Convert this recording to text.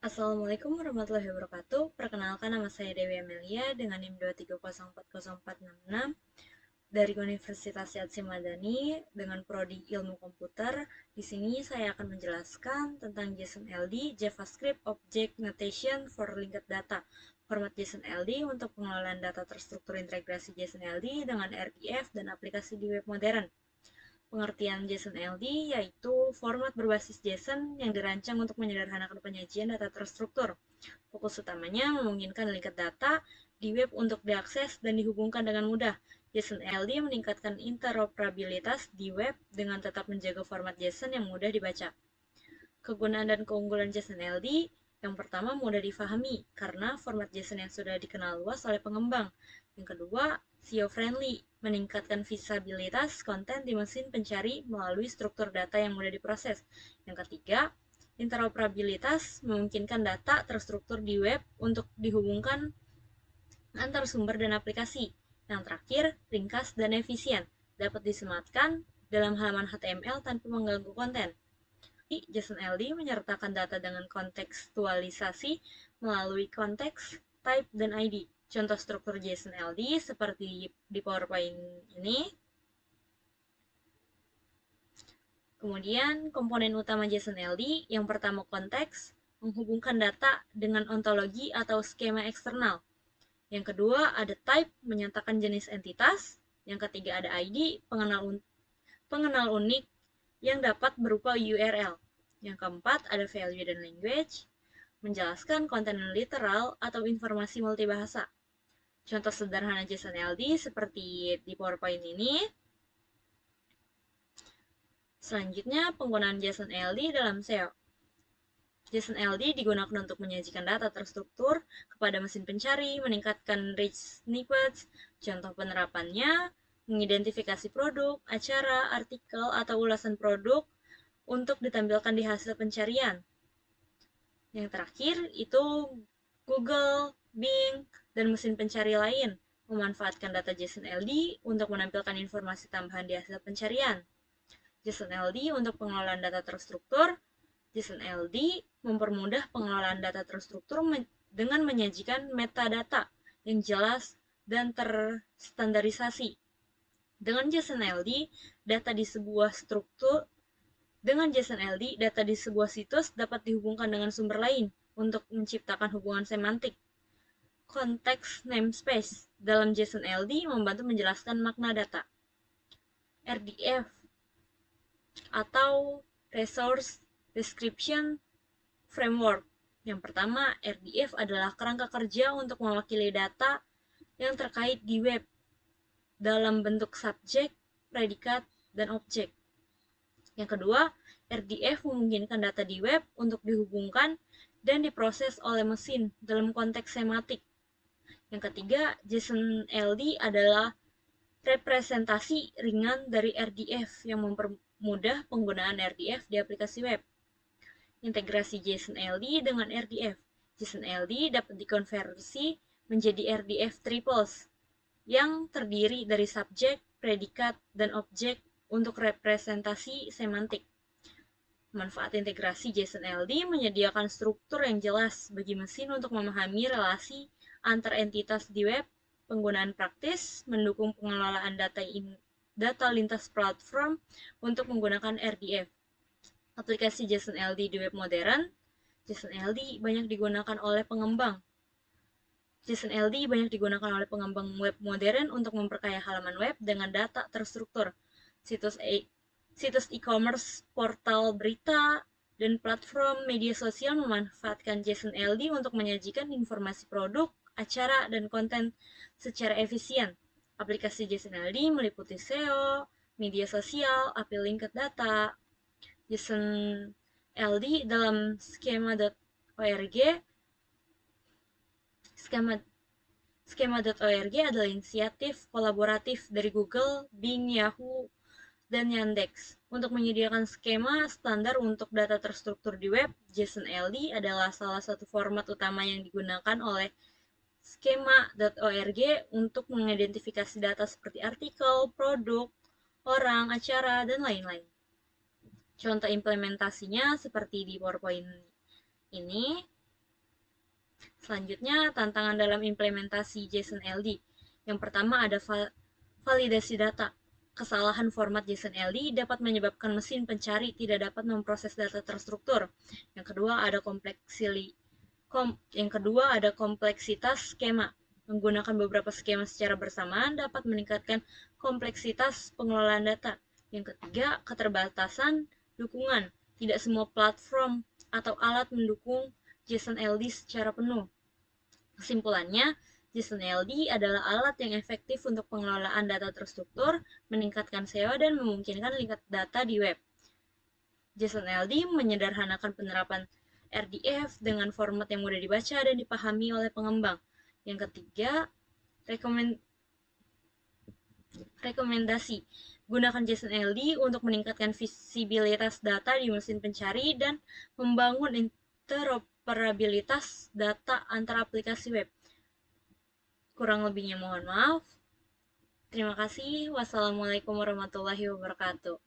Assalamualaikum warahmatullahi wabarakatuh. Perkenalkan, nama saya Dewi Amelia dengan NIM 230404666 dari Universitas Syedzi Madani dengan prodi Ilmu Komputer. Di sini saya akan menjelaskan tentang JSON-LD, JavaScript Object Notation for Linked Data. Format JSON-LD untuk pengelolaan data terstruktur integrasi JSON-LD dengan RDF dan aplikasi di web modern. Pengertian JSON-LD yaitu format berbasis JSON yang dirancang untuk menyederhanakan penyajian data terstruktur. Fokus utamanya memungkinkan linked data di web untuk diakses dan dihubungkan dengan mudah. JSON-LD meningkatkan interoperabilitas di web dengan tetap menjaga format JSON yang mudah dibaca. Kegunaan dan keunggulan JSON-LD: yang pertama, mudah difahami karena format JSON yang sudah dikenal luas oleh pengembang. Yang kedua, SEO friendly, meningkatkan visabilitas konten di mesin pencari melalui struktur data yang mudah diproses. Yang ketiga, interoperabilitas, memungkinkan data terstruktur di web untuk dihubungkan antar sumber dan aplikasi. Yang terakhir, ringkas dan efisien, dapat disematkan dalam halaman HTML tanpa mengganggu konten. JSON-LD menyertakan data dengan kontekstualisasi melalui konteks, type, dan ID. Contoh struktur JSON-LD seperti di PowerPoint ini. Kemudian komponen utama JSON-LD, yang pertama konteks, menghubungkan data dengan ontologi atau skema eksternal. Yang kedua ada type, menyatakan jenis entitas. Yang ketiga ada ID, pengenal unik yang dapat berupa URL. Yang keempat ada value dan language, menjelaskan konten literal atau informasi multibahasa. Contoh sederhana JSON-LD seperti di PowerPoint ini. Selanjutnya, penggunaan JSON-LD dalam SEO. JSON-LD digunakan untuk menyajikan data terstruktur kepada mesin pencari, meningkatkan rich snippets. Contoh penerapannya, mengidentifikasi produk, acara, artikel, atau ulasan produk untuk ditampilkan di hasil pencarian. Yang terakhir itu Google, Bing, dan mesin pencari lain memanfaatkan data JSON-LD untuk menampilkan informasi tambahan di hasil pencarian. JSON-LD untuk pengelolaan data terstruktur. JSON-LD mempermudah pengelolaan data terstruktur dengan menyajikan metadata yang jelas dan terstandarisasi. Dengan JSON-LD, data di sebuah situs dapat dihubungkan dengan sumber lain untuk menciptakan hubungan semantik. Konteks namespace dalam JSON-LD membantu menjelaskan makna data. RDF atau Resource Description Framework. Yang pertama, RDF adalah kerangka kerja untuk mewakili data yang terkait di web dalam bentuk subjek, predikat, dan objek. Yang kedua, RDF memungkinkan data di web untuk dihubungkan dan diproses oleh mesin dalam konteks sematik. Yang ketiga, JSON-LD adalah representasi ringan dari RDF yang mempermudah penggunaan RDF di aplikasi web. Integrasi JSON-LD dengan RDF. JSON-LD dapat dikonversi menjadi RDF triples yang terdiri dari subjek, predikat, dan objek untuk representasi semantik. Manfaat integrasi JSON-LD menyediakan struktur yang jelas bagi mesin untuk memahami relasi antar entitas di web. Penggunaan praktis mendukung pengelolaan data lintas platform untuk menggunakan RDF. Aplikasi JSON-LD di web modern. JSON-LD banyak digunakan oleh pengembang. JSON-LD banyak digunakan oleh pengembang web modern untuk memperkaya halaman web dengan data terstruktur. Situs e-commerce, portal berita, dan platform media sosial memanfaatkan JSON-LD untuk menyajikan informasi produk, acara, dan konten secara efisien. Aplikasi JSON-LD meliputi SEO, media sosial, API linked data. JSON-LD dalam skema.org. Skema.org adalah inisiatif kolaboratif dari Google, Bing, Yahoo, dan Yandex. Untuk menyediakan skema standar untuk data terstruktur di web, JSON-LD adalah salah satu format utama yang digunakan oleh skema.org untuk mengidentifikasi data seperti artikel, produk, orang, acara, dan lain-lain. Contoh implementasinya seperti di PowerPoint ini. Selanjutnya, tantangan dalam implementasi JSON LD. Yang pertama ada validasi data. Kesalahan format JSON LD dapat menyebabkan mesin pencari tidak dapat memproses data terstruktur. Yang kedua ada kompleksitas skema. Menggunakan beberapa skema secara bersamaan dapat meningkatkan kompleksitas pengelolaan data. Yang ketiga, keterbatasan dukungan. Tidak semua platform atau alat mendukung JSON LD secara penuh. Kesimpulannya, JSON LD adalah alat yang efektif untuk pengelolaan data terstruktur, meningkatkan SEO, dan memungkinkan link data di web. JSON LD menyederhanakan penerapan RDF dengan format yang mudah dibaca dan dipahami oleh pengembang. Yang ketiga, rekomendasi. Gunakan JSON LD untuk meningkatkan visibilitas data di mesin pencari dan membangun interoperabilitas data antar aplikasi web. Kurang lebihnya mohon maaf. Terima kasih. Wassalamualaikum warahmatullahi wabarakatuh.